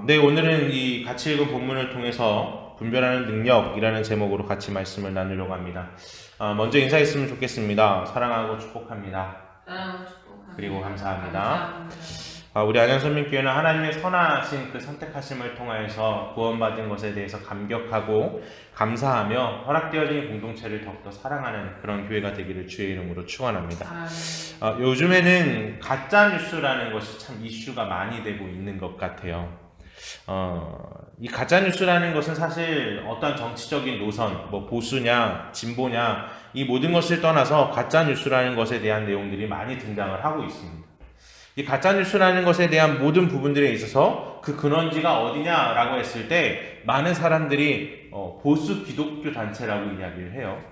네, 오늘은 이 같이 읽은 본문을 통해서 분별하는 능력이라는 제목으로 같이 말씀을 나누려고 합니다. 먼저 인사했으면 좋겠습니다. 사랑하고 축복합니다. 그리고 감사합니다. 우리 안양선민교회는 하나님의 선하신 그 선택하심을 통하여서 구원받은 것에 대해서 감격하고 감사하며 허락되어진 공동체를 더욱더 사랑하는 그런 교회가 되기를 주의 이름으로 축원합니다. 요즘에는 가짜뉴스라는 것이 참 이슈가 많이 되고 있는 것 같아요. 이 가짜뉴스라는 것은 사실 어떤 정치적인 노선, 뭐 보수냐, 진보냐, 이 모든 것을 떠나서 가짜뉴스라는 것에 대한 내용들이 많이 등장을 하고 있습니다. 이 가짜뉴스라는 것에 대한 모든 부분들에 있어서 그 근원지가 어디냐라고 했을 때 많은 사람들이 보수 기독교 단체라고 이야기를 해요.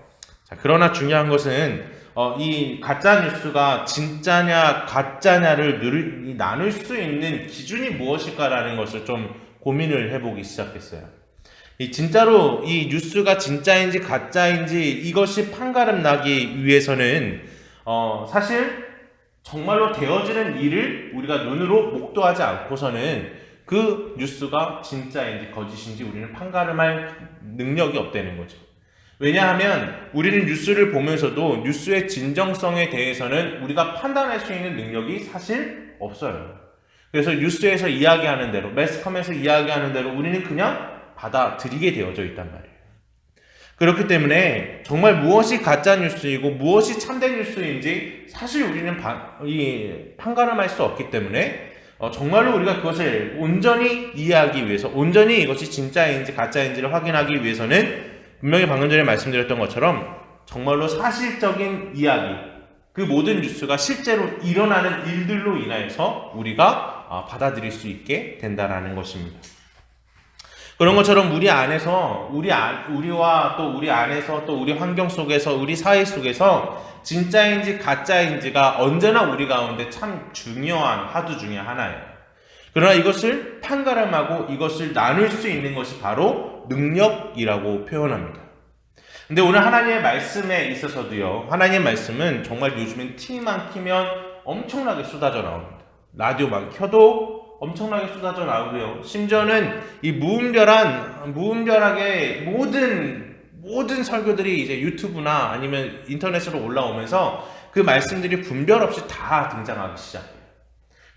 자, 그러나 중요한 것은 이 가짜뉴스가 진짜냐 가짜냐를 나눌 수 있는 기준이 무엇일까라는 것을 좀 고민을 해보기 시작했어요. 진짜로 이 뉴스가 진짜인지 가짜인지 이것이 판가름 나기 위해서는 사실 정말로 되어지는 일을 우리가 눈으로 목도하지 않고서는 그 뉴스가 진짜인지 거짓인지 우리는 판가름할 능력이 없다는 거죠. 왜냐하면 우리는 뉴스를 보면서도 뉴스의 진정성에 대해서는 우리가 판단할 수 있는 능력이 사실 없어요. 그래서 뉴스에서 이야기하는 대로, 매스컴에서 이야기하는 대로 우리는 그냥 받아들이게 되어져 있단 말이에요. 그렇기 때문에 정말 무엇이 가짜 뉴스이고 무엇이 참된 뉴스인지 사실 우리는 판가름할 수 없기 때문에 정말로 우리가 그것을 온전히 이해하기 위해서, 온전히 이것이 진짜인지 가짜인지를 확인하기 위해서는 분명히 방금 전에 말씀드렸던 것처럼 정말로 사실적인 이야기, 그 모든 뉴스가 실제로 일어나는 일들로 인하여서 우리가 받아들일 수 있게 된다라는 것입니다. 그런 것처럼 우리 안에서, 우리와 또 우리 안에서 또 우리 환경 속에서, 우리 사회 속에서 진짜인지 가짜인지가 언제나 우리 가운데 참 중요한 화두 중에 하나예요. 그러나 이것을 판가름하고 이것을 나눌 수 있는 것이 바로 능력이라고 표현합니다. 근데 오늘 하나님의 말씀에 있어서도요, 하나님의 말씀은 정말 요즘엔 TV만 키면 엄청나게 쏟아져 나옵니다. 라디오만 켜도 엄청나게 쏟아져 나오고요. 심지어는 이 무분별하게 모든 설교들이 이제 유튜브나 아니면 인터넷으로 올라오면서 그 말씀들이 분별 없이 다 등장하기 시작해요.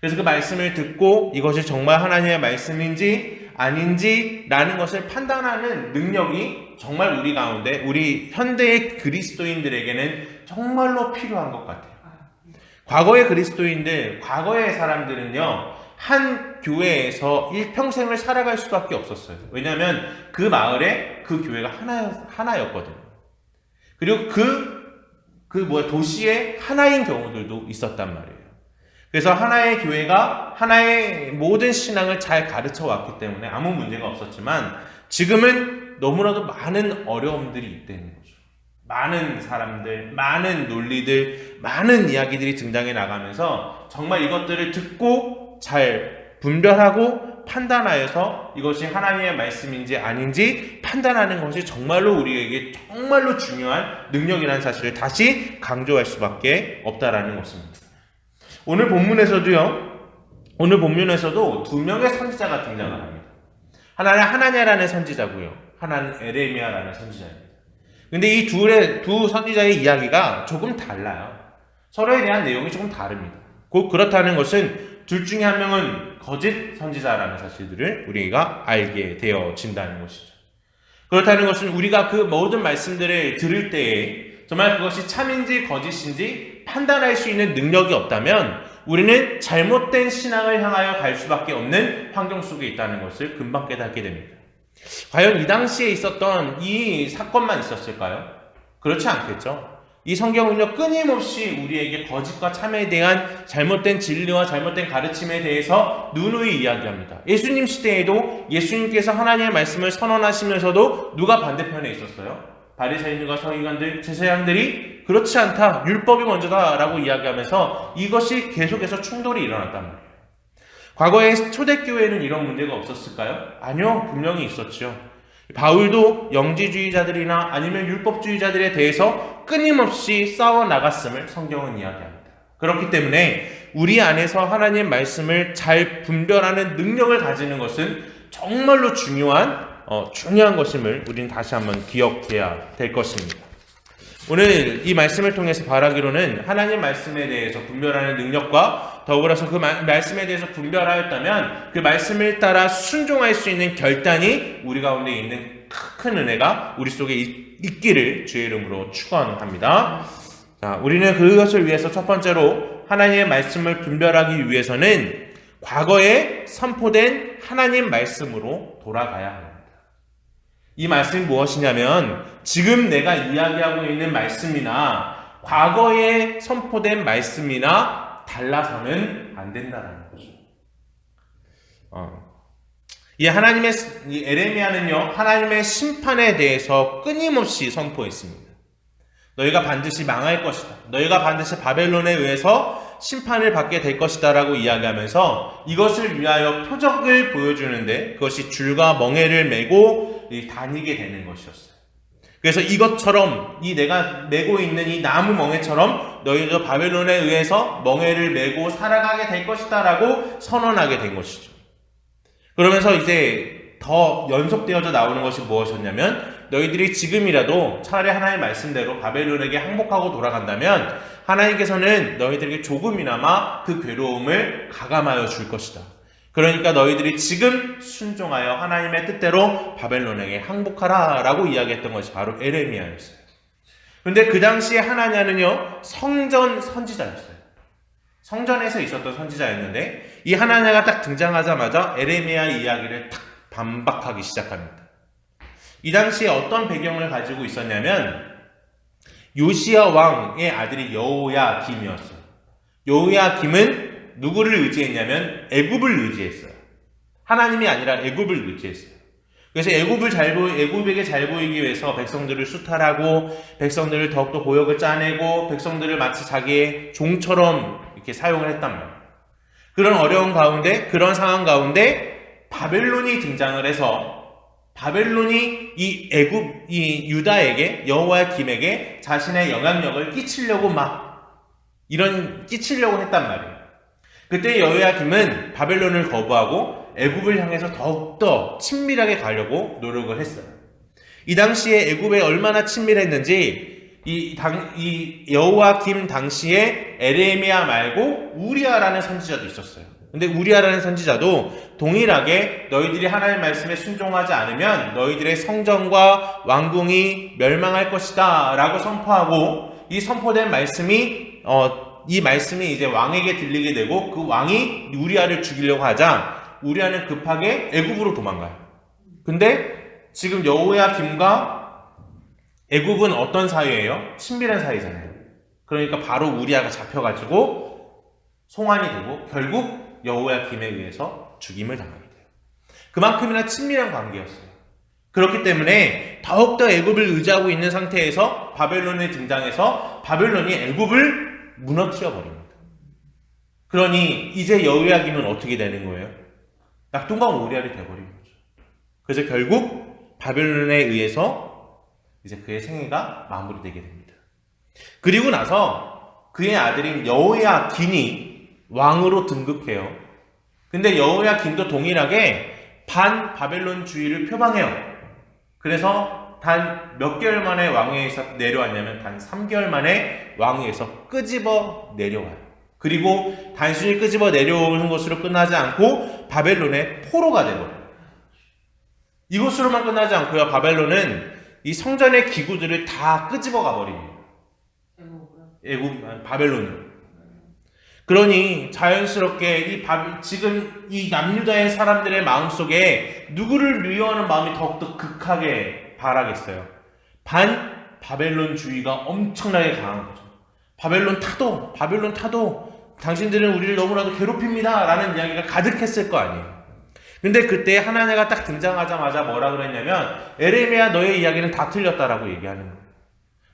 그래서 그 말씀을 듣고 이것이 정말 하나님의 말씀인지 아닌지라는 것을 판단하는 능력이 정말 우리 가운데, 우리 현대의 그리스도인들에게는 정말로 필요한 것 같아요. 과거의 그리스도인들, 과거의 사람들은요, 한 교회에서 일평생을 살아갈 수밖에 없었어요. 왜냐하면 그 마을에 그 교회가 하나였거든요. 그리고 도시에 하나인 경우들도 있었단 말이에요. 그래서 하나의 교회가 하나의 모든 신앙을 잘 가르쳐 왔기 때문에 아무 문제가 없었지만 지금은 너무나도 많은 어려움들이 있다는 거죠. 많은 사람들, 많은 논리들, 많은 이야기들이 등장해 나가면서 정말 이것들을 듣고 잘 분별하고 판단하여서 이것이 하나님의 말씀인지 아닌지 판단하는 것이 정말로 우리에게 정말로 중요한 능력이라는 사실을 다시 강조할 수밖에 없다라는 것입니다. 오늘 본문에서도 두 명의 선지자가 등장을 합니다. 하나는 하나냐라는 선지자고요. 하나는 에레미야라는 선지자입니다. 근데 이 두 선지자의 이야기가 조금 달라요. 서로에 대한 내용이 조금 다릅니다. 곧 그렇다는 것은 둘 중에 한 명은 거짓 선지자라는 사실들을 우리가 알게 되어진다는 것이죠. 그렇다는 것은 우리가 그 모든 말씀들을 들을 때에 정말 그것이 참인지 거짓인지 판단할 수 있는 능력이 없다면 우리는 잘못된 신앙을 향하여 갈 수밖에 없는 환경 속에 있다는 것을 금방 깨닫게 됩니다. 과연 이 당시에 있었던 이 사건만 있었을까요? 그렇지 않겠죠. 이 성경은요, 끊임없이 우리에게 거짓과 참에 대한 잘못된 진리와 잘못된 가르침에 대해서 누누이 이야기합니다. 예수님 시대에도 예수님께서 하나님의 말씀을 선언하시면서도 누가 반대편에 있었어요? 바리새인들과 서기관들, 제사장들이 그렇지 않다, 율법이 먼저다라고 이야기하면서 이것이 계속해서 충돌이 일어났단 말이에요. 과거에 초대교회에는 이런 문제가 없었을까요? 아니요, 분명히 있었죠. 바울도 영지주의자들이나 아니면 율법주의자들에 대해서 끊임없이 싸워 나갔음을 성경은 이야기합니다. 그렇기 때문에 우리 안에서 하나님 말씀을 잘 분별하는 능력을 가지는 것은 정말로 중요한 것임을 우리는 다시 한번 기억해야 될 것입니다. 오늘 이 말씀을 통해서 바라기로는 하나님 말씀에 대해서 분별하는 능력과 더불어서 그 말씀에 대해서 분별하였다면 그 말씀을 따라 순종할 수 있는 결단이 우리 가운데 있는 큰 은혜가 우리 속에 있기를 주의 이름으로 축원합니다. 자, 우리는 그것을 위해서 첫 번째로 하나님의 말씀을 분별하기 위해서는 과거에 선포된 하나님 말씀으로 돌아가야 합니다. 이 말씀이 무엇이냐면 지금 내가 이야기하고 있는 말씀이나 과거에 선포된 말씀이나 달라서는 안 된다는 거죠. 이 에레미야는요, 하나님의 심판에 대해서 끊임없이 선포했습니다. 너희가 반드시 망할 것이다. 너희가 반드시 바벨론에 의해서 심판을 받게 될 것이다 라고 이야기하면서 이것을 위하여 표적을 보여주는데 그것이 줄과 멍에를 메고 다니게 되는 것이었어요. 그래서 이것처럼 내가 메고 있는 이 나무 멍에처럼 너희도 바벨론에 의해서 멍에를 메고 살아가게 될 것이다 라고 선언하게 된 것이죠. 그러면서 이제 더 연속되어져 나오는 것이 무엇이었냐면 너희들이 지금이라도 차라리 하나님의 말씀대로 바벨론에게 항복하고 돌아간다면 하나님께서는 너희들에게 조금이나마 그 괴로움을 가감하여 줄 것이다. 그러니까 너희들이 지금 순종하여 하나님의 뜻대로 바벨론에게 항복하라 라고 이야기했던 것이 바로 에레미야였어요. 그런데 그 당시에 하나냐는요, 성전 선지자였어요. 성전에서 있었던 선지자였는데 이 하나냐가 딱 등장하자마자 에레미야 이야기를 탁 반박하기 시작합니다. 이 당시에 어떤 배경을 가지고 있었냐면 요시야 왕의 아들이 여호야김이었어요. 여호야김은 누구를 의지했냐면 애굽을 의지했어요. 하나님이 아니라 애굽을 의지했어요. 그래서 애굽에게 잘 보이기 위해서 백성들을 수탈하고 백성들을 더욱더 고역을 짜내고 백성들을 마치 자기의 종처럼 이렇게 사용을 했단 말이에요. 그런 어려운 가운데, 그런 상황 가운데 바벨론이 등장을 해서 바벨론이 이 유다에게, 여호야김에게 자신의 영향력을 끼치려고 끼치려고 했단 말이에요. 그때 여호야김은 바벨론을 거부하고 애굽을 향해서 더욱더 친밀하게 가려고 노력을 했어요. 이 당시에 애굽에 얼마나 친밀했는지 이 여호야김 당시에 에레미야 말고 우리아라는 선지자도 있었어요. 근데 우리아라는 선지자도 동일하게 너희들이 하나님의 말씀에 순종하지 않으면 너희들의 성전과 왕궁이 멸망할 것이다 라고 선포하고 이 선포된 말씀이 이 말씀이 이제 왕에게 들리게 되고 그 왕이 우리아를 죽이려고 하자 우리아는 급하게 애굽으로 도망가요. 근데 지금 여호야김과 애굽은 어떤 사이예요? 친밀한 사이잖아요. 그러니까 바로 우리아가 잡혀가지고 송환이 되고 결국 여호야김에 의해서 죽임을 당하게 돼요. 그만큼이나 친밀한 관계였어요. 그렇기 때문에 더욱더 애굽을 의지하고 있는 상태에서 바벨론에 등장해서 바벨론이 애굽을 무너뜨려 버립니다. 그러니 이제 여호야김은 어떻게 되는 거예요? 낙동강 오리알이 되어버린 거죠. 그래서 결국 바벨론에 의해서 이제 그의 생애가 마무리되게 됩니다. 그리고 나서 그의 아들인 여호야긴이 왕으로 등극해요. 근데 여호야김도 동일하게 반바벨론주의를 표방해요. 그래서 단 몇 개월 만에 왕위에서 내려왔냐면 단 3개월 만에 왕위에서 끄집어 내려와요. 그리고 단순히 끄집어 내려오는 것으로 끝나지 않고 바벨론의 포로가 되버려요. 이것으로만 끝나지 않고요. 바벨론은 이 성전의 기구들을 다 끄집어 가버립니다. 바벨론으로. 그러니 자연스럽게 지금 이 남유다의 사람들의 마음속에 누구를 미워하는 마음이 더욱더 극하게 발하겠어요. 바벨론주의가 엄청나게 강한 거죠. 바벨론 타도 당신들은 우리를 너무나도 괴롭힙니다 라는 이야기가 가득했을 거 아니에요. 근데 그때 하나냐가 딱 등장하자마자 뭐라 그랬냐면 에레미야 너의 이야기는 다 틀렸다라고 얘기하는 거예요.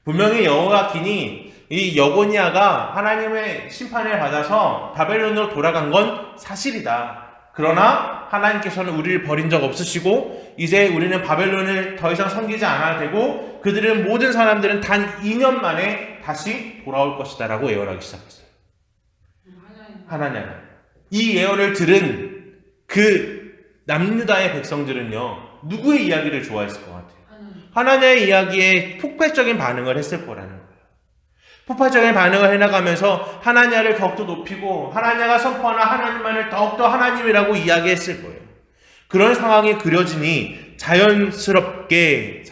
분명히 여호야긴이 이 여고니아가 하나님의 심판을 받아서 바벨론으로 돌아간 건 사실이다. 그러나 하나님께서는 우리를 버린 적 없으시고 이제 우리는 바벨론을 더 이상 섬기지 않아도 되고 그들은 모든 사람들은 단 2년 만에 다시 돌아올 것이다 라고 예언하기 시작했어요. 하나냐가. 이 예언을 들은 그 남유다의 백성들은요, 누구의 이야기를 좋아했을 것 같아요? 하나냐의 이야기에 폭발적인 반응을 했을 거라는 거예요. 폭발적인 반응을 해나가면서 하나냐를 더욱더 높이고 하나냐가 선포하는 하나님만을 더욱더 하나님이라고 이야기했을 거예요. 그런 상황이 그려지니 자연스럽게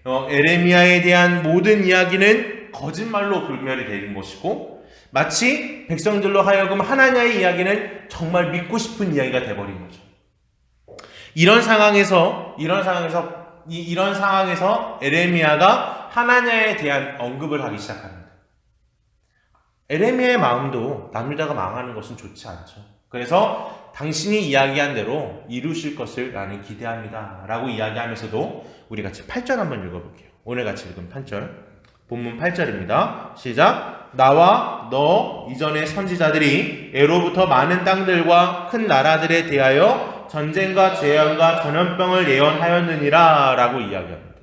에레미야에 대한 모든 이야기는 거짓말로 불멸이 되는 것이고, 마치 백성들로 하여금 하나냐의 이야기는 정말 믿고 싶은 이야기가 되어버린 거죠. 이런 상황에서 에레미야가 하나냐에 대한 언급을 하기 시작합니다. 에레미야의 마음도 남유다가 망하는 것은 좋지 않죠. 그래서 당신이 이야기한 대로 이루실 것을 나는 기대합니다 라고 이야기하면서도 우리 같이 8절 한번 읽어볼게요. 오늘 같이 읽은 8절, 본문 8절입니다. 시작. 나와 너 이전의 선지자들이 애로부터 많은 땅들과 큰 나라들에 대하여 전쟁과 재앙과 전염병을 예언하였느니라 라고 이야기합니다.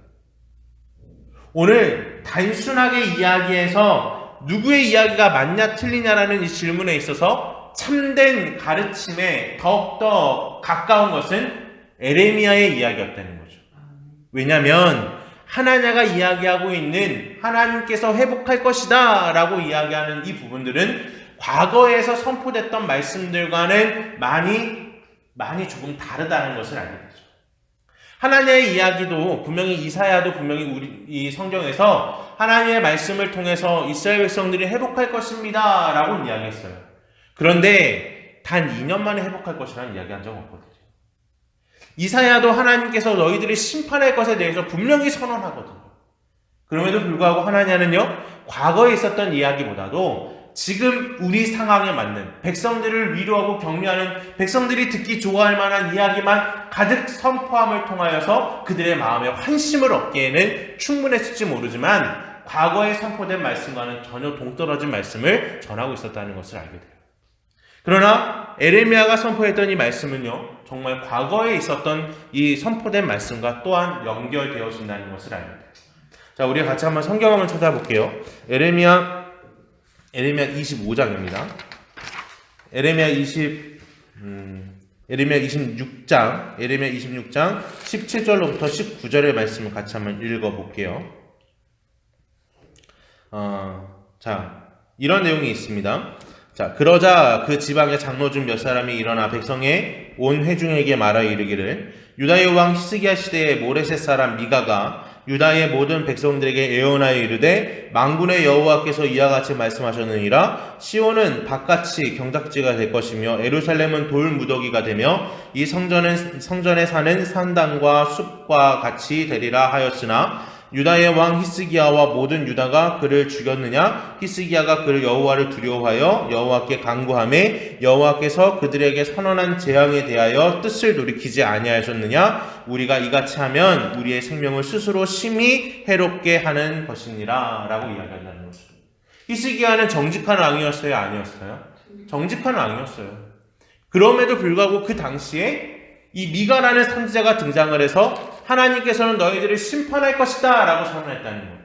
오늘 단순하게 이야기해서 누구의 이야기가 맞냐 틀리냐라는 이 질문에 있어서 참된 가르침에 더욱더 가까운 것은 에레미야의 이야기였다는 거죠. 왜냐하면 하나냐가 이야기하고 있는 하나님께서 회복할 것이다 라고 이야기하는 이 부분들은 과거에서 선포됐던 말씀들과는 많이 조금 다르다는 것을 알게 되죠. 하나님의 이야기도 분명히 이사야도 분명히 우리 이 성경에서 하나님의 말씀을 통해서 이스라엘 백성들이 회복할 것입니다 라고 이야기했어요. 그런데 단 2년 만에 회복할 것이라는 이야기한 적 없거든요. 이사야도 하나님께서 너희들이 심판할 것에 대해서 분명히 선언하거든요. 그럼에도 불구하고 하나님은요, 과거에 있었던 이야기보다도 지금 우리 상황에 맞는 백성들을 위로하고 격려하는, 백성들이 듣기 좋아할 만한 이야기만 가득 선포함을 통하여서 그들의 마음에 환심을 얻기에는 충분했을지 모르지만 과거에 선포된 말씀과는 전혀 동떨어진 말씀을 전하고 있었다는 것을 알게 돼요. 그러나 에레미야가 선포했던 이 말씀은요, 정말 과거에 있었던 이 선포된 말씀과 또한 연결되어진다는 것을 알게 돼요. 자, 우리 같이 한번 성경 한번 찾아볼게요. 에레미야 25장입니다. 에레미야 26장 17절로부터 19절의 말씀을 같이 한번 읽어볼게요. 자, 이런 내용이 있습니다. 자, 그러자 그 지방의 장로 중 몇 사람이 일어나 백성의 온 회중에게 말하여 이르기를, 유다의 왕 히스기야 시대의 모레셋 사람 미가가 유다의 모든 백성들에게 예언하여 이르되, 만군의 여호와께서 이와 같이 말씀하셨느니라. 시온은 밭같이 경작지가 될 것이며 예루살렘은 돌 무더기가 되며 이 성전에 사는 산당과 숲과 같이 되리라 하였으나, 유다의 왕 히스기야와 모든 유다가 그를 죽였느냐? 히스기야가 그를 여호와를 두려워하여 여호와께 간구하매 여호와께서 그들에게 선언한 재앙에 대하여 뜻을 돌이키지 아니하셨느냐? 우리가 이같이 하면 우리의 생명을 스스로 심히 해롭게 하는 것이니라 라고 이야기한다는 거죠. 히스기야는 정직한 왕이었어요? 아니었어요? 정직한 왕이었어요. 그럼에도 불구하고 그 당시에 이 미가라는 선지자가 등장을 해서 하나님께서는 너희들을 심판할 것이다 라고 선언했다는 거예요.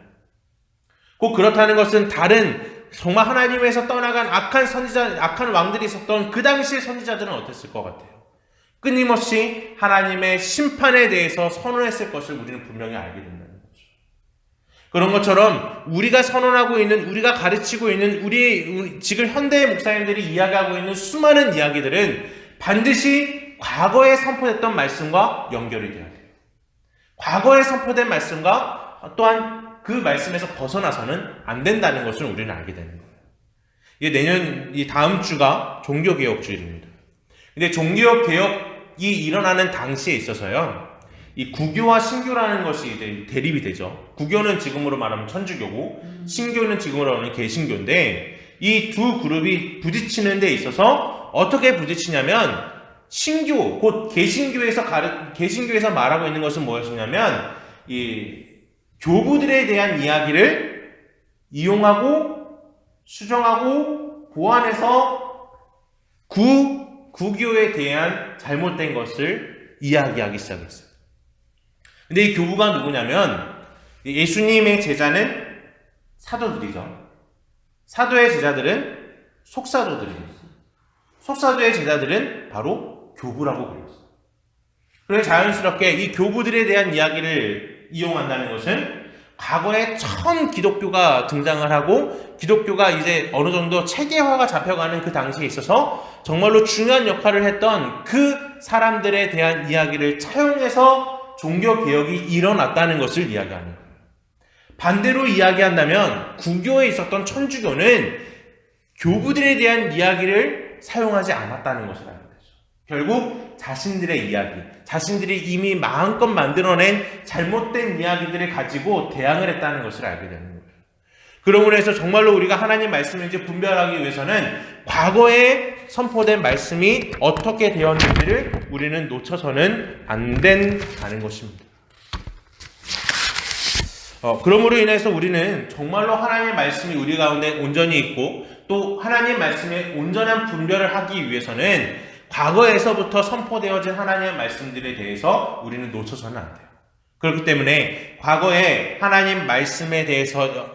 꼭 그렇다는 것은 다른 정말 하나님에서 떠나간 악한 왕들이 있었던 그 당시의 선지자들은 어땠을 것 같아요? 끊임없이 하나님의 심판에 대해서 선언했을 것을 우리는 분명히 알게 된다는 거죠. 그런 것처럼 우리가 선언하고 있는, 우리가 가르치고 있는 우리 지금 현대의 목사님들이 이야기하고 있는 수많은 이야기들은 반드시 과거에 선포됐던 말씀과 연결이 돼야 돼요. 과거에 선포된 말씀과 또한 그 말씀에서 벗어나서는 안 된다는 것을 우리는 알게 되는 거예요. 이 다음 주가 종교개혁주일입니다. 근데 종교개혁이 일어나는 당시에 있어서요, 이 구교와 신교라는 것이 이제 대립이 되죠. 구교는 지금으로 말하면 천주교고, 신교는 지금으로 말하면 개신교인데, 이 두 그룹이 부딪히는 데 있어서 어떻게 부딪히냐면, 신교, 곧 개신교에서 말하고 있는 것은 무엇이냐면, 이 교부들에 대한 이야기를 이용하고 수정하고 보완해서 구교에 대한 잘못된 것을 이야기하기 시작했어요. 근데 이 교부가 누구냐면, 예수님의 제자는 사도들이죠. 사도의 제자들은 속사도들이었어요. 속사도의 제자들은 바로 교부라고 불렸어요. 그래서 자연스럽게 이 교부들에 대한 이야기를 이용한다는 것은 과거에 처음 기독교가 등장을 하고 기독교가 이제 어느 정도 체계화가 잡혀가는 그 당시에 있어서 정말로 중요한 역할을 했던 그 사람들에 대한 이야기를 차용해서 종교개혁이 일어났다는 것을 이야기하는 거예요. 반대로 이야기한다면 구교에 있었던 천주교는 교부들에 대한 이야기를 사용하지 않았다는 것을 알게 되죠. 결국 자신들의 이야기, 자신들이 이미 마음껏 만들어낸 잘못된 이야기들을 가지고 대항을 했다는 것을 알게 되는 거예요. 그러므로 해서 정말로 우리가 하나님 말씀을 이제 분별하기 위해서는 과거에 선포된 말씀이 어떻게 되었는지를 우리는 놓쳐서는 안 된다는 것입니다. 그러므로 인해서 우리는 정말로 하나님의 말씀이 우리 가운데 온전히 있고 또 하나님의 말씀의 온전한 분별을 하기 위해서는 과거에서부터 선포되어진 하나님의 말씀들에 대해서 우리는 놓쳐서는 안 돼요. 그렇기 때문에 과거에 하나님 말씀에 대해서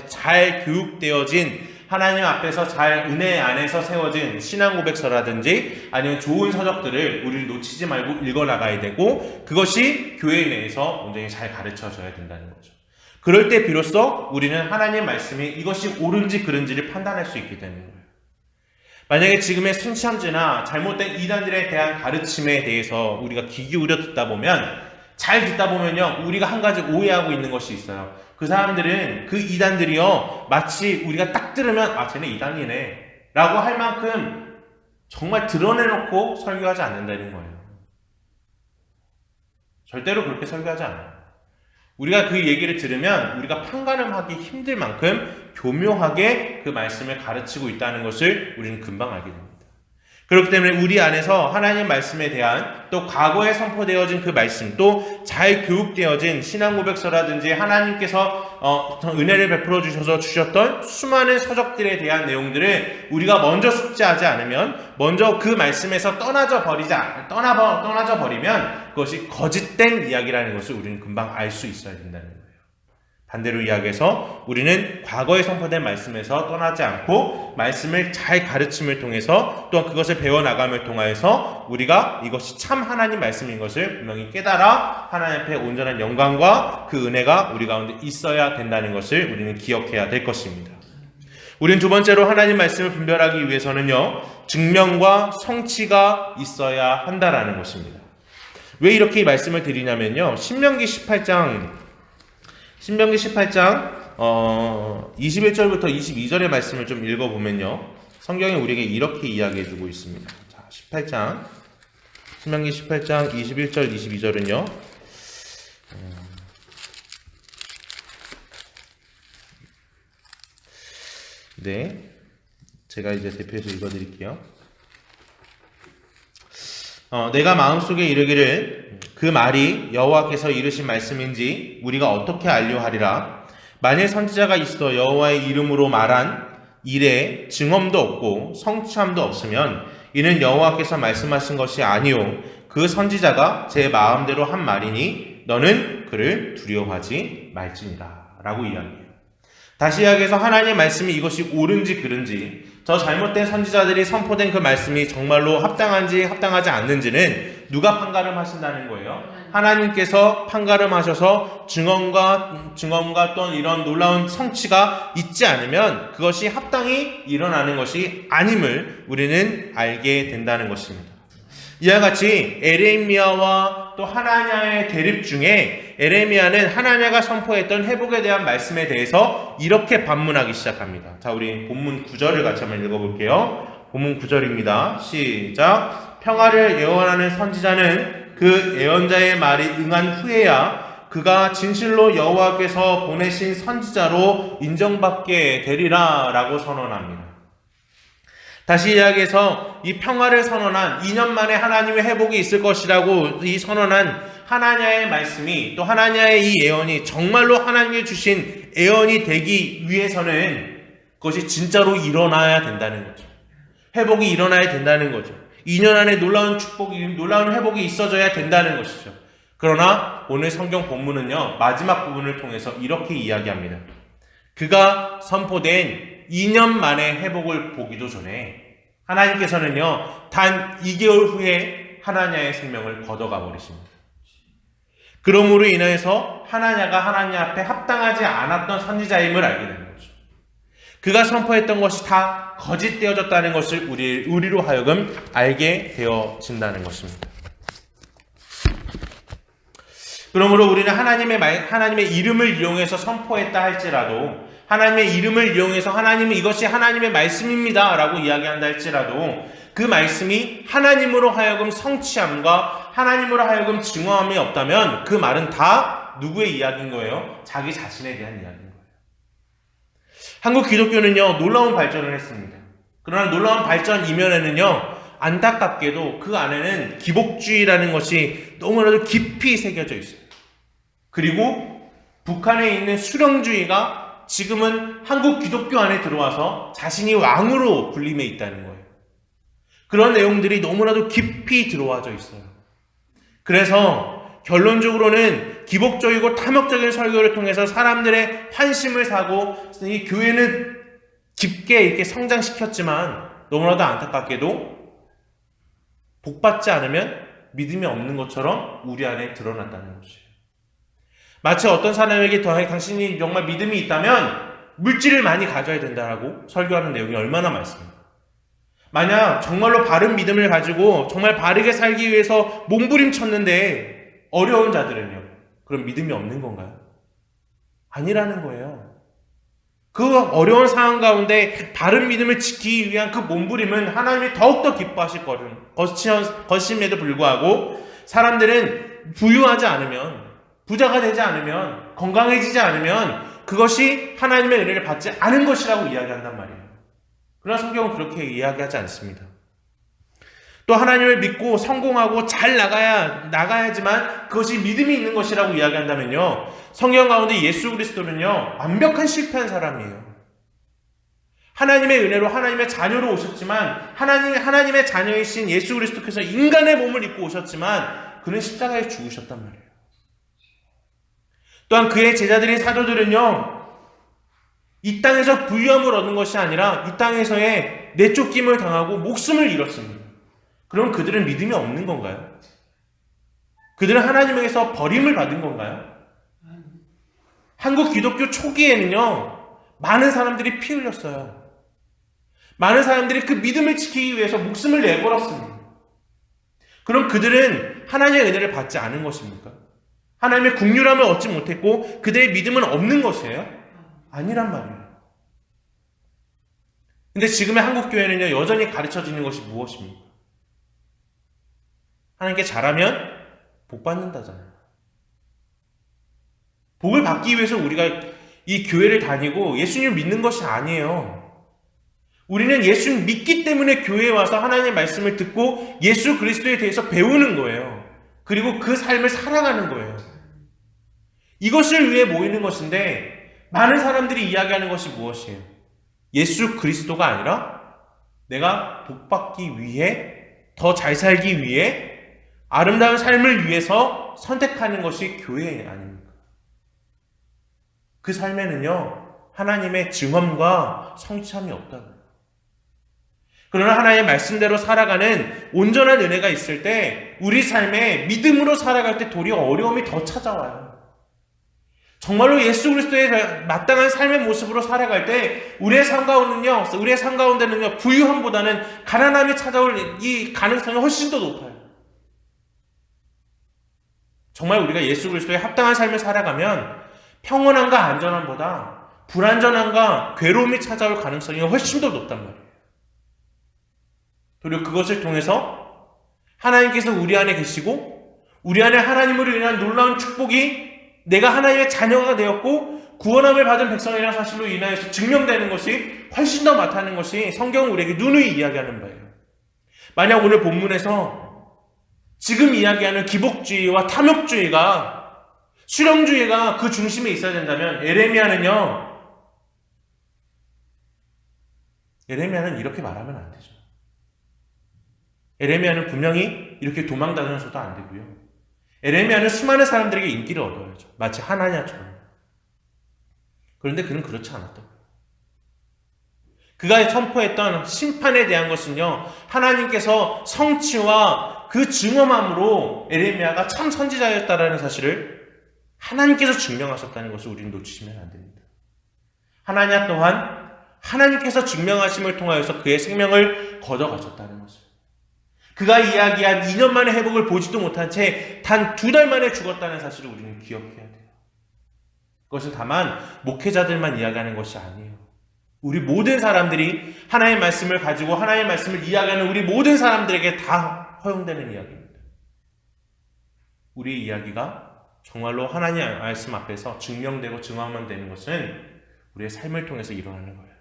잘 교육되어진 하나님 앞에서 잘 은혜 안에서 세워진 신앙 고백서라든지 아니면 좋은 서적들을 우리를 놓치지 말고 읽어나가야 되고 그것이 교회 내에서 온전히 잘 가르쳐져야 된다는 거죠. 그럴 때 비로소 우리는 하나님 말씀이 이것이 옳은지 그른지를 판단할 수 있게 되는 거예요. 만약에 지금의 순시함제나 잘못된 이단들에 대한 가르침에 대해서 우리가 귀 기울여 듣다 보면 잘 듣다 보면요 우리가 한 가지 오해하고 있는 것이 있어요. 그 사람들은 그 이단들이요 마치 우리가 딱 들으면 아 쟤네 이단이네 라고 할 만큼 정말 드러내놓고 설교하지 않는다는 거예요. 절대로 그렇게 설교하지 않아요. 우리가 그 얘기를 들으면 우리가 판가름하기 힘들 만큼 교묘하게 그 말씀을 가르치고 있다는 것을 우리는 금방 알게 됩니다. 그렇기 때문에 우리 안에서 하나님 말씀에 대한 또 과거에 선포되어진 그 말씀 또 잘 교육되어진 신앙 고백서라든지 하나님께서 은혜를 베풀어 주셨던 수많은 서적들에 대한 내용들을 우리가 먼저 숙지하지 않으면 먼저 그 말씀에서 떠나져 버리면 그것이 거짓된 이야기라는 것을 우리는 금방 알 수 있어야 된다는 거예요. 반대로 이야기해서 우리는 과거에 선포된 말씀에서 떠나지 않고 말씀을 잘 가르침을 통해서 또한 그것을 배워나감을 통하여서 우리가 이것이 참 하나님 말씀인 것을 분명히 깨달아 하나님 앞에 온전한 영광과 그 은혜가 우리 가운데 있어야 된다는 것을 우리는 기억해야 될 것입니다. 우리는 두 번째로 하나님 말씀을 분별하기 위해서는요 증명과 성취가 있어야 한다라는 것입니다. 왜 이렇게 이 말씀을 드리냐면요 신명기 18장 21절부터 22절의 말씀을 좀 읽어보면요. 성경이 우리에게 이렇게 이야기해주고 있습니다. 자, 신명기 18장 21절, 22절은요. 네. 제가 이제 대표해서 읽어드릴게요. 내가 마음속에 이르기를 그 말이 여호와께서 이르신 말씀인지 우리가 어떻게 알려하리라. 만일 선지자가 있어 여호와의 이름으로 말한 일에 증언도 없고 성취함도 없으면 이는 여호와께서 말씀하신 것이 아니요 그 선지자가 제 마음대로 한 말이니 너는 그를 두려워하지 말지니라 라고 이야기해요. 다시 이야기해서 하나님의 말씀이 이것이 옳은지 그른지 저 잘못된 선지자들이 선포된 그 말씀이 정말로 합당한지 합당하지 않는지는 누가 판가름하신다는 거예요? 하나님께서 판가름하셔서 증언과 또는 이런 놀라운 성취가 있지 않으면 그것이 합당히 일어나는 것이 아님을 우리는 알게 된다는 것입니다. 이와 같이 에레미야와 또 하나냐의 대립 중에 에레미야는 하나냐가 선포했던 회복에 대한 말씀에 대해서 이렇게 반문하기 시작합니다. 자, 우리 본문 9절을 같이 한번 읽어볼게요. 본문 9절입니다. 시작. 평화를 예언하는 선지자는 그 예언자의 말이 응한 후에야 그가 진실로 여호와께서 보내신 선지자로 인정받게 되리라 라고 선언합니다. 다시 이야기해서 이 평화를 선언한 2년 만에 하나님의 회복이 있을 것이라고 이 선언한 하나냐의 말씀이 또 하나냐의 이 예언이 정말로 하나님이 주신 예언이 되기 위해서는 그것이 진짜로 일어나야 된다는 거죠. 회복이 일어나야 된다는 거죠. 2년 안에 놀라운 회복이 있어져야 된다는 것이죠. 그러나 오늘 성경 본문은요 마지막 부분을 통해서 이렇게 이야기합니다. 그가 선포된 2년 만에 회복을 보기도 전에 하나님께서는요, 단 2개월 후에 하나냐의 생명을 걷어가 버리십니다. 그러므로 인해서 하나냐가 하나님 앞에 합당하지 않았던 선지자임을 알게 되는 거죠. 그가 선포했던 것이 다 거짓되어졌다는 것을 우리로 하여금 알게 되어진다는 것입니다. 그러므로 우리는 하나님의 이름을 이용해서 선포했다 할지라도, 하나님의 이름을 이용해서 하나님은 이것이 하나님의 말씀입니다 라고 이야기한다 할지라도, 그 말씀이 하나님으로 하여금 성취함과 하나님으로 하여금 증거함이 없다면 그 말은 다 누구의 이야기인 거예요? 자기 자신에 대한 이야기인 거예요. 한국 기독교는요, 놀라운 발전을 했습니다. 그러나 놀라운 발전 이면에는요, 안타깝게도 그 안에는 기복주의라는 것이 너무나도 깊이 새겨져 있어요. 그리고 북한에 있는 수령주의가 지금은 한국 기독교 안에 들어와서 자신이 왕으로 군림해 있다는 거예요. 그런 내용들이 너무나도 깊이 들어와져 있어요. 그래서 결론적으로는 기복적이고 탐욕적인 설교를 통해서 사람들의 환심을 사고 이 교회는 깊게 이렇게 성장시켰지만 너무나도 안타깝게도 복받지 않으면 믿음이 없는 것처럼 우리 안에 드러났다는 것이에요. 마치 어떤 사람에게 당신이 정말 믿음이 있다면 물질을 많이 가져야 된다라고 설교하는 내용이 얼마나 많습니까? 만약 정말로 바른 믿음을 가지고 정말 바르게 살기 위해서 몸부림쳤는데 어려운 자들은요, 그럼 믿음이 없는 건가요? 아니라는 거예요. 그 어려운 상황 가운데 바른 믿음을 지키기 위한 그 몸부림은 하나님이 더욱더 기뻐하실 것임에도 불구하고 사람들은 부유하지 않으면, 부자가 되지 않으면, 건강해지지 않으면 그것이 하나님의 은혜를 받지 않은 것이라고 이야기한단 말이에요. 그러나 성경은 그렇게 이야기하지 않습니다. 또 하나님을 믿고 성공하고 잘 나가야지만 그것이 믿음이 있는 것이라고 이야기한다면요, 성경 가운데 예수 그리스도는요, 완벽한 실패한 사람이에요. 하나님의 은혜로 하나님의 자녀로 오셨지만, 하나님의 자녀이신 예수 그리스도께서 인간의 몸을 입고 오셨지만 그는 십자가에 죽으셨단 말이에요. 또한 그의 제자들인 사도들은요, 이 땅에서 부유함을 얻는 것이 아니라 이 땅에서의 내쫓김을 당하고 목숨을 잃었습니다. 그럼 그들은 믿음이 없는 건가요? 그들은 하나님에게서 버림을 받은 건가요? 한국 기독교 초기에는요, 많은 사람들이 피 흘렸어요. 많은 사람들이 그 믿음을 지키기 위해서 목숨을 내걸었습니다. 그럼 그들은 하나님의 은혜를 받지 않은 것입니까? 하나님의 긍휼함을 얻지 못했고 그들의 믿음은 없는 것이에요? 아니란 말이에요. 근데 지금의 한국교회는요, 여전히 가르쳐지는 것이 무엇입니까? 하나님께 잘하면 복 받는다잖아요. 복을 받기 위해서 우리가 이 교회를 다니고 예수님을 믿는 것이 아니에요. 우리는 예수님 믿기 때문에 교회에 와서 하나님의 말씀을 듣고 예수 그리스도에 대해서 배우는 거예요. 그리고 그 삶을 살아가는 거예요. 이것을 위해 모이는 것인데 많은 사람들이 이야기하는 것이 무엇이에요? 예수 그리스도가 아니라 내가 복받기 위해, 더 잘 살기 위해, 아름다운 삶을 위해서 선택하는 것이 교회 아닙니까? 그 삶에는요, 하나님의 증언과 성취함이 없다고요. 그러나 하나님의 말씀대로 살아가는 온전한 은혜가 있을 때 우리 삶에 믿음으로 살아갈 때 도리어 어려움이 더 찾아와요. 정말로 예수 그리스도의 마땅한 삶의 모습으로 살아갈 때 우리의 삶 가운데는요, 부유함보다는 가난함이 찾아올 이 가능성이 훨씬 더 높아요. 정말 우리가 예수 그리스도의 합당한 삶을 살아가면 평온함과 안전함보다 불안전함과 괴로움이 찾아올 가능성이 훨씬 더 높단 말이에요. 도리어 그것을 통해서 하나님께서 우리 안에 계시고 우리 안에 하나님으로 인한 놀라운 축복이 내가 하나님의 자녀가 되었고 구원함을 받은 백성이라는 사실로 인하여서 증명되는 것이 훨씬 더 많다는 것이 성경은 우리에게 누누이 이야기하는 바예요. 만약 오늘 본문에서 지금 이야기하는 기복주의와 탐욕주의가, 수령주의가 그 중심에 있어야 된다면 에레미야는 이렇게 말하면 안 되죠. 에레미야는 분명히 이렇게 도망다녀서도 안 되고요. 에레미야는 수많은 사람들에게 인기를 얻어야죠. 마치 하나냐처럼. 그런데 그는 그렇지 않았다고요. 그가 선포했던 심판에 대한 것은요, 하나님께서 성취와 그 증언함으로 에레미야가 참 선지자였다라는 사실을 하나님께서 증명하셨다는 것을 우리는 놓치시면 안 됩니다. 하나님 또한 하나님께서 증명하심을 통하여서 그의 생명을 걷어가셨다는 것을, 그가 이야기한 2년 만에 회복을 보지도 못한 채 단 2달 만에 죽었다는 사실을 우리는 기억해야 돼요. 그것은 다만 목회자들만 이야기하는 것이 아니에요. 우리 모든 사람들이 하나님의 말씀을 가지고 하나님의 말씀을 이야기하는 우리 모든 사람들에게 다 허용되는 이야기입니다. 우리 이야기가 정말로 하나님의 말씀 앞에서 증명되고 증언만 되는 것은 우리의 삶을 통해서 일어나는 거예요.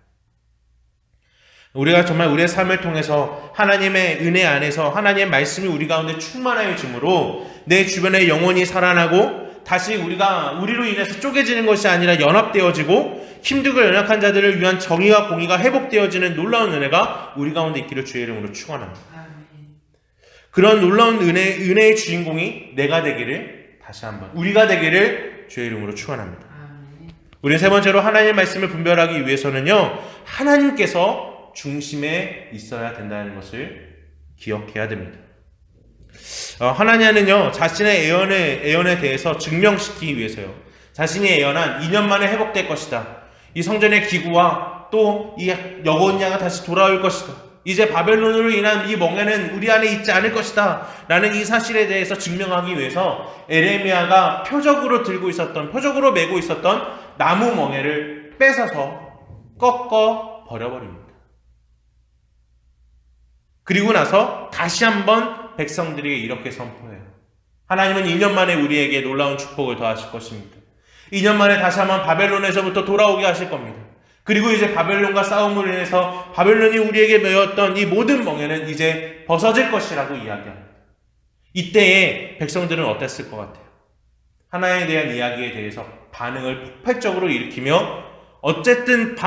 우리가 정말 우리의 삶을 통해서 하나님의 은혜 안에서 하나님의 말씀이 우리 가운데 충만하여짐으로 내 주변에 영혼이 살아나고 다시 우리로 인해서 쪼개지는 것이 아니라 연합되어지고 힘들고 연약한 자들을 위한 정의와 공의가 회복되어지는 놀라운 은혜가 우리 가운데 있기를 주의 이름으로 축원합니다. 그런 놀라운 은혜의 주인공이 내가 되기를, 다시 한번 우리가 되기를 주의 이름으로 축원합니다. 우리는 세 번째로 하나님의 말씀을 분별하기 위해서는요, 하나님께서 중심에 있어야 된다는 것을 기억해야 됩니다. 하나님은요, 자신의 예언에 대해서 증명시키기 위해서요, 자신이 예언한 2년 만에 회복될 것이다, 이 성전의 기구와 또 이 여호와가 다시 돌아올 것이다, 이제 바벨론으로 인한 이 멍에는 우리 안에 있지 않을 것이다 라는 이 사실에 대해서 증명하기 위해서 에레미야가 표적으로 메고 있었던 나무 멍에를 뺏어서 꺾어 버려버립니다. 그리고 나서 다시 한번 백성들에게 이렇게 선포해요. 하나님은 2년 만에 우리에게 놀라운 축복을 더하실 것입니다. 2년 만에 다시 한번 바벨론에서부터 돌아오게 하실 겁니다. 그리고 이제 바벨론과 싸움으로 인해서 바벨론이 우리에게 메었던 이 모든 멍에는 이제 벗어질 것이라고 이야기합니다. 이때에 백성들은 어땠을 것 같아요? 하나님에 대한 이야기에 대해서 반응을 폭발적으로 일으키며 어쨌든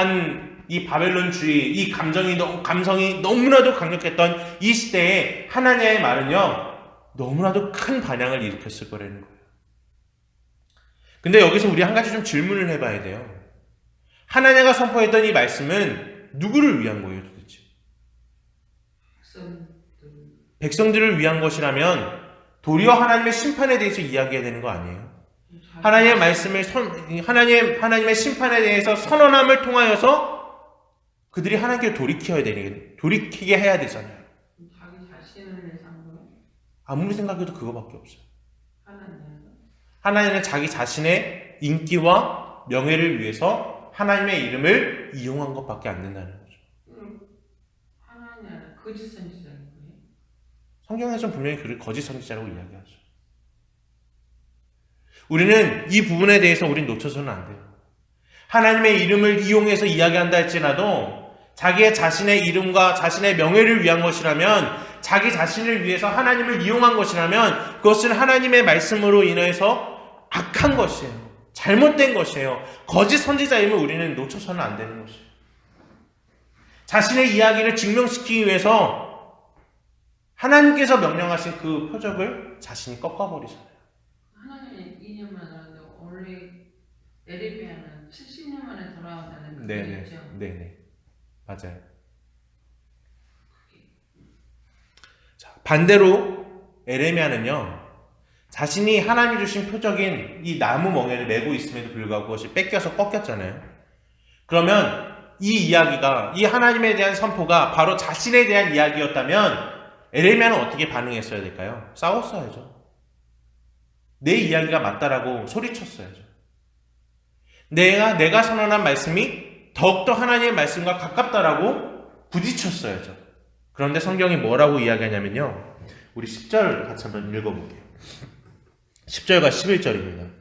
이 바벨론주의, 이 감성이 너무나도 강력했던 이 시대에 하나님의 말은요, 너무나도 큰 반향을 일으켰을 거라는 거예요. 근데 여기서 우리 한 가지 좀 질문을 해봐야 돼요. 하나님가 선포했던 이 말씀은 누구를 위한 거예요, 도대체? 백성들을 위한 것이라면 도리어 하나님의 심판에 대해서 이야기해야 되는 거 아니에요? 하나님의 말씀을 하나님의 심판에 대해서 선언함을 통하여서 그들이 하나님께 돌이키게 해야 되잖아요. 자기 자신을 위해서 한 거예요? 아무리 생각해도 그거밖에 없어요. 하나님은 자기 자신의 인기와 명예를 위해서 하나님의 이름을 이용한 것밖에 안 된다는 거죠. 하나님은 거짓 선지자인 거예요? 성경에서는 분명히 그를 거짓 선지자라고 이야기하죠. 우리는 이 부분에 대해서 우린 놓쳐서는 안 돼요. 하나님의 이름을 이용해서 이야기한다 할지라도 자기의 자신의 이름과 자신의 명예를 위한 것이라면, 자기 자신을 위해서 하나님을 이용한 것이라면 그것은 하나님의 말씀으로 인해서 악한 것이에요. 잘못된 것이에요. 거짓 선지자임을 우리는 놓쳐서는 안 되는 것이에요. 자신의 이야기를 증명시키기 위해서 하나님께서 명령하신 그 표적을 자신이 꺾어버리잖아요. 하나님이 2년 만에 하는데 원래 에레미야는 70년 만에 돌아온다는 네네. 얘기죠. 네네. 맞아요. 자, 반대로 에레미야는요, 자신이 하나님이 주신 표적인 이 나무 멍에를 메고 있음에도 불구하고 그것이 뺏겨서 꺾였잖아요. 그러면 이 이야기가, 이 하나님에 대한 선포가 바로 자신에 대한 이야기였다면 에레미야는 어떻게 반응했어야 될까요? 싸웠어야죠. 내 이야기가 맞다라고 소리쳤어야죠. 내가 선언한 말씀이 더욱더 하나님의 말씀과 가깝다라고 부딪혔어야죠. 그런데 성경이 뭐라고 이야기하냐면요, 우리 10절 같이 한번 읽어볼게요. 10절과 11절입니다.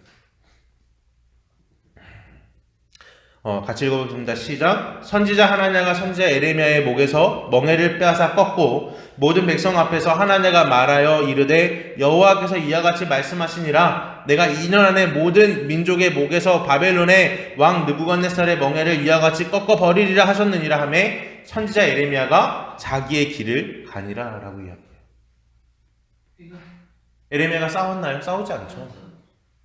같이 읽어보겠습니다. 시작. 선지자 하나냐가 선지자 에레미야의 목에서 멍에를 빼앗아 꺾고 모든 백성 앞에서 하나냐가 말하여 이르되 여호와께서 이와 같이 말씀하시니라. 내가 2년 안에 모든 민족의 목에서 바벨론의 왕 느부갓네살의 멍에를 이와 같이 꺾어 버리리라 하셨느니라 하매 선지자 에레미야가 자기의 길을 가니라 라고 이야기해요. 에레미야가 싸웠나요? 싸우지 않죠.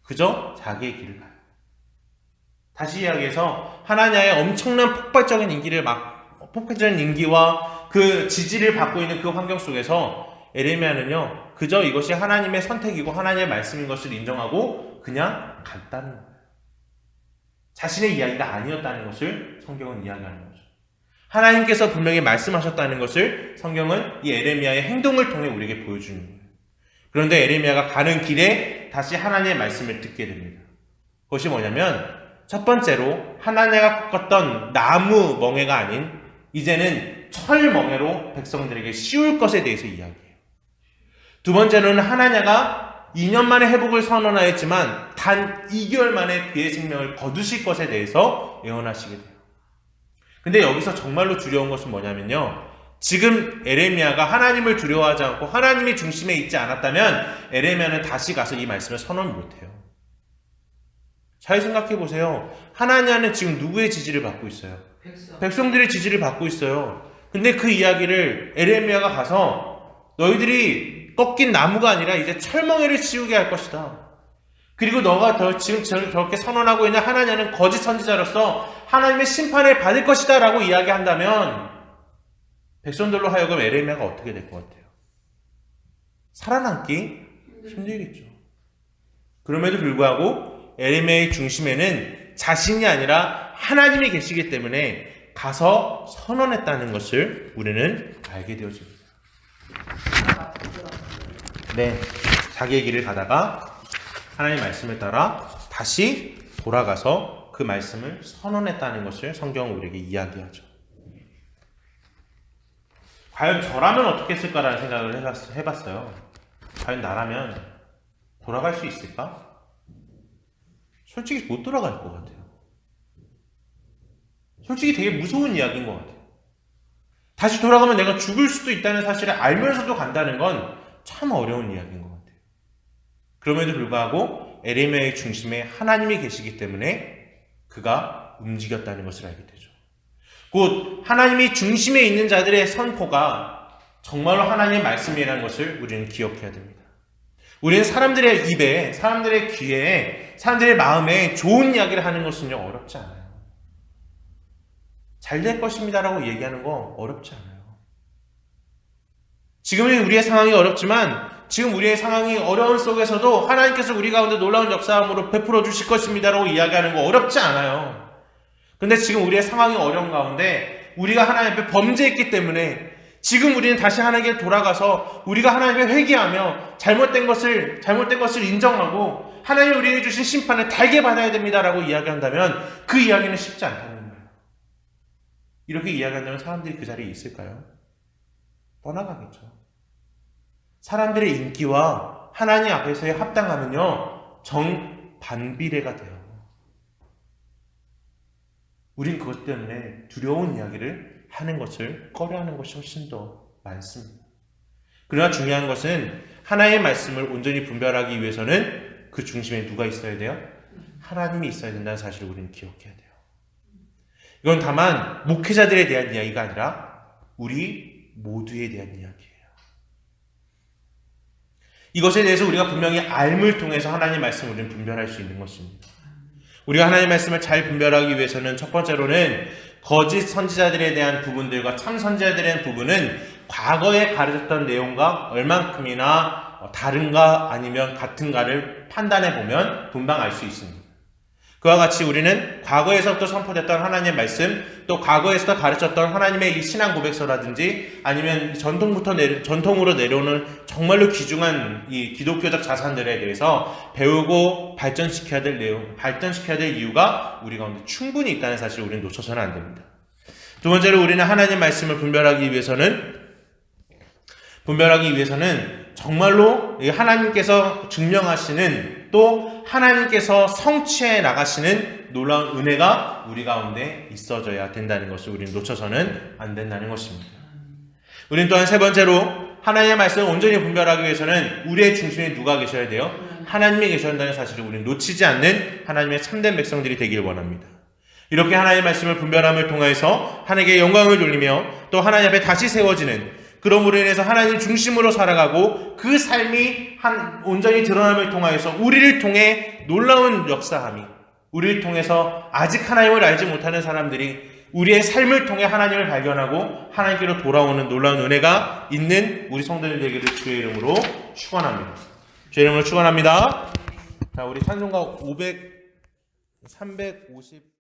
그저 자기의 길을 가요. 다시 이야기해서 하나님의 엄청난 폭발적인 인기를 막 폭발적인 인기와 그 지지를 받고 있는 그 환경 속에서 에레미야는요, 그저 이것이 하나님의 선택이고 하나님의 말씀인 것을 인정하고 그냥 갔다는 거예요. 자신의 이야기가 아니었다는 것을 성경은 이야기하는 거죠. 하나님께서 분명히 말씀하셨다는 것을 성경은 이 에레미야의 행동을 통해 우리에게 보여주는 거예요. 그런데 에레미야가 가는 길에 다시 하나님의 말씀을 듣게 됩니다. 그것이 뭐냐면 첫 번째로 하나님가 꺾었던 나무 멍에가 아닌 이제는 철 멍에로 백성들에게 씌울 것에 대해서 이야기해요. 두 번째로는 하나냐가 2년 만에 회복을 선언하였지만 단 2개월 만에 그의 생명을 거두실 것에 대해서 예언하시게 돼요. 근데 여기서 정말로 두려운 것은 뭐냐면요, 지금 에레미야가 하나님을 두려워하지 않고 하나님이 중심에 있지 않았다면 에레미야는 다시 가서 이 말씀을 선언 못해요. 잘 생각해 보세요. 하나냐는 지금 누구의 지지를 받고 있어요? 백성들의 지지를 받고 있어요. 근데 그 이야기를 에레미야가 가서 너희들이 꺾인 나무가 아니라 이제 철멍에를 씌우게 할 것이다. 그리고 너가 지금 저렇게 선언하고 있는 하나냐는 거짓 선지자로서 하나님의 심판을 받을 것이다 라고 이야기한다면 백성들로 하여금 에레미야가 어떻게 될 것 같아요? 살아남기 힘들겠죠. 그럼에도 불구하고 에레미야의 중심에는 자신이 아니라 하나님이 계시기 때문에 가서 선언했다는 것을 우리는 알게 되어집니다. 네, 자기의 길을 가다가 하나님의 말씀을 따라 다시 돌아가서 그 말씀을 선언했다는 것을 성경은 우리에게 이야기하죠. 과연 저라면 어떻게 했을까라는 생각을 해봤어요. 과연 나라면 돌아갈 수 있을까? 솔직히 못 돌아갈 것 같아요. 솔직히 되게 무서운 이야기인 것 같아요. 다시 돌아가면 내가 죽을 수도 있다는 사실을 알면서도 간다는 건 참 어려운 이야기인 것 같아요. 그럼에도 불구하고 에레미야의 중심에 하나님이 계시기 때문에 그가 움직였다는 것을 알게 되죠. 곧 하나님이 중심에 있는 자들의 선포가 정말로 하나님의 말씀이라는 것을 우리는 기억해야 됩니다. 우리는 사람들의 입에, 사람들의 귀에, 사람들의 마음에 좋은 이야기를 하는 것은요, 어렵지 않아요. 잘 될 것입니다라고 얘기하는 거 어렵지 않아요. 지금은 우리의 상황이 어렵지만 지금 우리의 상황이 어려운 속에서도 하나님께서 우리 가운데 놀라운 역사함으로 베풀어 주실 것입니다라고 이야기하는 거 어렵지 않아요. 근데 지금 우리의 상황이 어려운 가운데 우리가 하나님 앞에 범죄했기 때문에 지금 우리는 다시 하나님께 돌아가서 우리가 하나님께 회개하며 잘못된 것을 인정하고 하나님이 우리에게 주신 심판을 달게 받아야 됩니다라고 이야기한다면 그 이야기는 쉽지 않다는 거예요. 이렇게 이야기한다면 사람들이 그 자리에 있을까요? 떠나가겠죠. 사람들의 인기와 하나님 앞에서의 합당함은요, 정반비례가 돼요. 우린 그것 때문에 두려운 이야기를 하는 것을 꺼려하는 것이 훨씬 더 많습니다. 그러나 중요한 것은 하나님의 말씀을 온전히 분별하기 위해서는 그 중심에 누가 있어야 돼요? 하나님이 있어야 된다는 사실을 우리는 기억해야 돼요. 이건 다만 목회자들에 대한 이야기가 아니라 우리 모두에 대한 이야기예요. 이것에 대해서 우리가 분명히 알물 통해서 하나님의 말씀을 우리는 분별할 수 있는 것입니다. 우리가 하나님의 말씀을 잘 분별하기 위해서는 첫 번째로는 거짓 선지자들에 대한 부분들과 참 선지자들에 대한 부분은 과거에 가르쳤던 내용과 얼만큼이나 다른가 아니면 같은가를 판단해 보면 금방 알 수 있습니다. 그와 같이 우리는 과거에서부터 선포됐던 하나님의 말씀, 또 과거에서 가르쳤던 하나님의 이 신앙 고백서라든지 아니면 전통으로 내려오는 정말로 귀중한 이 기독교적 자산들에 대해서 배우고 발전시켜야 될 내용, 발전시켜야 될 이유가 우리 가운데 충분히 있다는 사실을 우리는 놓쳐서는 안 됩니다. 두 번째로 우리는 하나님의 말씀을 분별하기 위해서는 정말로 하나님께서 증명하시는 또 하나님께서 성취해 나가시는 놀라운 은혜가 우리 가운데 있어져야 된다는 것을 우리는 놓쳐서는 안 된다는 것입니다. 우리는 또한 세 번째로 하나님의 말씀을 온전히 분별하기 위해서는 우리의 중심에 누가 계셔야 돼요? 하나님이 계셔야 한다는 사실을 우리는 놓치지 않는 하나님의 참된 백성들이 되기를 원합니다. 이렇게 하나님의 말씀을 분별함을 통해서 하나님께 영광을 돌리며 또 하나님 앞에 다시 세워지는, 그러므로 인해서 하나님 중심으로 살아가고 그 삶이 온전히 드러남을 통하여서 우리를 통해 놀라운 역사함이, 우리를 통해서 아직 하나님을 알지 못하는 사람들이 우리의 삶을 통해 하나님을 발견하고 하나님께로 돌아오는 놀라운 은혜가 있는 우리 성도들 되기를 주의 이름으로 축원합니다. 주의 이름으로 축원합니다. 자, 우리 찬송가 350